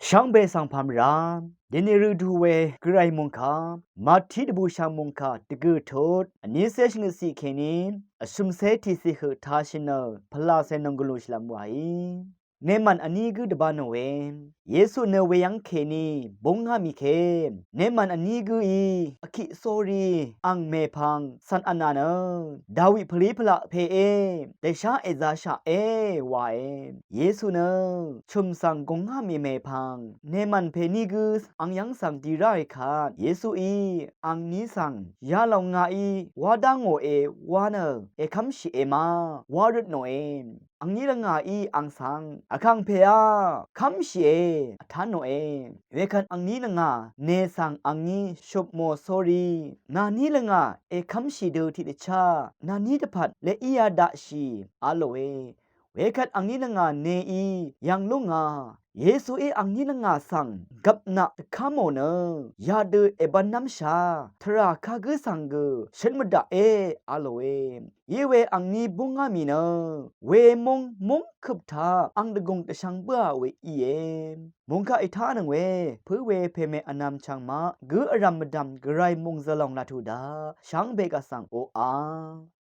ช่างเบสังพามรามเดนิรุดูเวกรายมงคามาทิดบูชามงคาตะกุทดอันนี้เซชงสีเคนินอสุมเซติสิเหทาชินพลาเซนงกลุชลามไวเนมันอันนี้กูดบานเวเยซูเนเวยังเคนีบงฮามิเคเนมันอันนี้กูอีอคิโซรีอังเมพังสันอนาเนดาวิพลีพละเพเอเดชาเอซาชาเอวาเอเยซูเนชุมสังกงฮามิเมพังเนมันเพนีกูอังยังสังดีไรคาเยซูอีอังนี้สังยาลองงาอีวาดังโอเอวาเนเอคัมชิเอมาวารุดโนเออังนี้ละงาอีอังสังอคังเพอาคัมชิเอทานโนเอเวคันอังนี้ละงาเนสังอังนี้ชุบโมโซรีนานี้ละงาเอคัมชิเดอทิเดชานานี้ตะพัดเลอียาดาชีอาโลเอเวคันอังนี้ละงาเนอียังลุงาเยซูเออังนี้ละงาสังกับนะคาโมเนยาเดเอบันนัมชาทราคากุสังกฉันมดาเออาโลเอเยเวอังนี้บุงามีเนเวมงคึบทาอังดะกงตะชังเบ้าเวอีเอมงคาไอทานังเวเพื่อเวเพเมอนามชังมากุอรัมมดัมกไรมงซะลองลาทูดาชังเบกะสังโออา